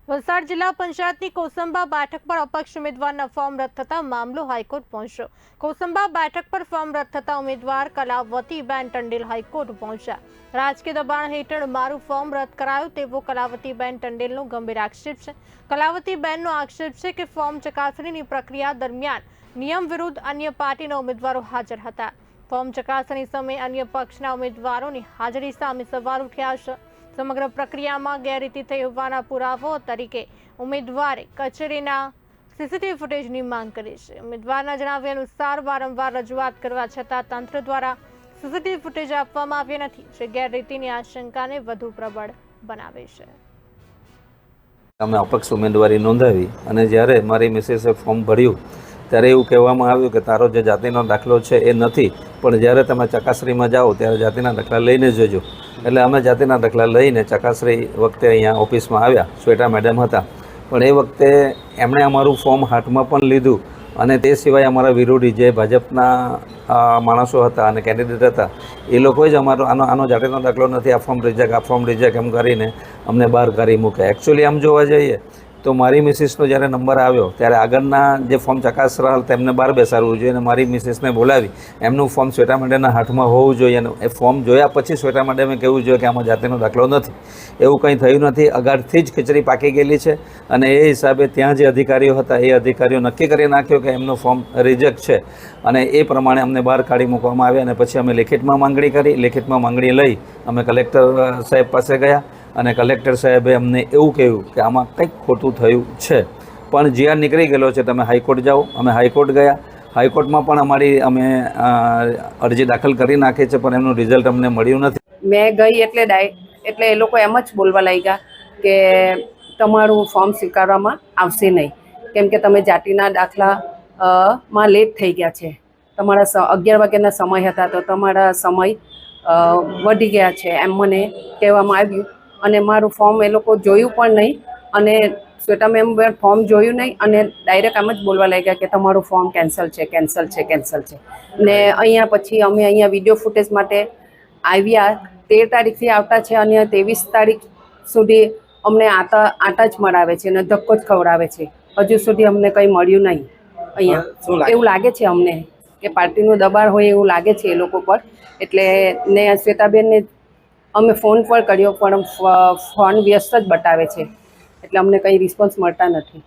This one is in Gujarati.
વલસાડ જિલ્લા પંચાયતની કોસંબા બેઠક પર અપક્ષ ઉમેદવારના ફોર્મ રદ થતા મામલો હાઈકોર્ટ પહોંચ્યો। કોસંબા બેઠક પર ફોર્મ રદ થતા ઉમેદવાર કલાવતીબેન ટંડેલ હાઈકોર્ટ પહોંચ્યા। રાજકીય દબાણ હેઠળ મારું ફોર્મ રદ કરાયું તેવો કલાવતીબેન ટંડેલનો ગંભીર આક્ષેપ છે। કલાવતીબેનનો આક્ષેપ છે કે ફોર્મ ચકાસણીની પ્રક્રિયા દરમિયાન નિયમ વિરુદ્ધ અન્ય પાર્ટીના ઉમેદવારો હાજર હતા। ફોર્મ ચકાસણી સમયે અન્ય પક્ષના ઉમેદવારોની હાજરી સામે સવાલ ઉઠ્યા છે। સમગ્ર પ્રક્રિયામાં ગેરરીતિ થઈ હોવાના પુરાવો તરીકે ઉમેદવારે કચેરીના સીસીટીવી ફૂટેજની માંગ કરી છે। ઉમેદવારના જણાવ્યા અનુસાર વારંવાર રજૂઆત કરવા છતાં તંત્ર દ્વારા સીસીટીવી ફૂટેજ આપવામાં આવ્યા નથી, જે ગેરરીતિની આશંકાને વધુ પ્રબળ બનાવે છે। અમે અપક્ષ ઉમેદવારી નોંધાવી અને જ્યારે મારી મિસેસે ફોર્મ ભર્યું ત્યારે એવું કહેવામાં આવ્યું કે તારો જે જાતિનો દાખલો છે એ નથી, પણ જ્યારે તમે ચકાસણીમાં જાઓ ત્યારે જાતિના દાખલા લઈને જજો। એટલે અમે જાતિના દાખલા લઈને ચકાસણી વખતે અહીંયા ઓફિસમાં આવ્યા। શ્વેતા મેડમ હતા, પણ એ વખતે એમણે અમારું ફોર્મ હાથમાં પણ લીધું અને તે સિવાય અમારા વિરોધી જે ભાજપના માણસો હતા અને કેન્ડિડેટ હતા એ લોકોએ જ આનો જાતિનો દાખલો નથી, આ ફોર્મ રિજેક્ટ એમ કરીને અમને બહાર કાઢી મૂક્યા। એકચ્યુઅલી આમ જોવા જઈએ તો મારી મિસિસનો જ્યારે નંબર આવ્યો ત્યારે આગળના જે ફોર્મ ચકાસરા તેમને બહાર બેસાડવું જોઈએ અને મારી મિસિસને બોલાવી એમનું ફોર્મ શ્વેતા મેડમના હાથમાં હોવું જોઈએ અને એ ફોર્મ જોયા પછી શ્વેતા મેડમે કહેવું જોઈએ કે આમાં જાતિનો દાખલો નથી। એવું કંઈ થયું નથી, અગાડથી જ ખીચડી પાકી ગયેલી છે અને એ હિસાબે ત્યાં જે અધિકારીઓ હતા એ અધિકારીઓ નક્કી કરી નાખ્યો કે એમનું ફોર્મ રિજેક્ટ છે અને એ પ્રમાણે અમને બહાર કાઢી મૂકવામાં આવ્યા અને પછી અમે લેખિતમાં માંગણી કરી। લેખિતમાં માંગણી લઈ અમે કલેક્ટર સાહેબ પાસે ગયા અને કલેક્ટર સાહેબે અમને એવું કહ્યું કે આમાં કંઈક ખોટું થયું છે, પણ જીઆર નીકળી ગયેલો છે, તમે હાઈકોર્ટ જાઓ। અમે હાઈકોર્ટ ગયા, હાઈકોર્ટમાં પણ અમે અરજી દાખલ કરી નાખી છે, પણ એનું રિઝલ્ટ અમને મળ્યું નથી। મેં ગઈ એટલે એ લોકો એમ જ બોલવા લાગ્યા કે તમારું ફોર્મ સ્વીકારવામાં આવશે નહીં, કેમ કે તમે જાતિના દાખલા માં લેટ થઈ ગયા છે। તમારા 11 વાગ્યાના સમય હતા તો તમારા સમય વધી ગયા છે એમ મને કહેવામાં આવ્યું અને મારું ફોર્મ એ લોકો જોયું પણ નહીં અને શ્વેતા મેમ ફોર્મ જોયું નહીં અને ડાયરેક્ટ આમ જ બોલવા લાગ્યા કે તમારું ફોર્મ કેન્સલ છે ને અહીંયા પછી અમે અહીંયા વિડીયો ફૂટેજ માટે આવ્યા। 13 તારીખથી આવતા છે અને 23 તારીખ સુધી અમને આટા જ મરાવે છે અને ધક્કો જ ખવડાવે છે। હજુ સુધી અમને કંઈ મળ્યું નહીં। અહીંયા એવું લાગે છે અમને કે પાર્ટીનું દબાણ હોય એવું લાગે છે એ લોકો પર। એટલે ને શ્વેતાબેનને અમે ફોન પણ કર્યો પણ ફોન વ્યસ્ત જ બતાવે છે, એટલે અમને કંઈ રિસ્પોન્સ મળતા નથી।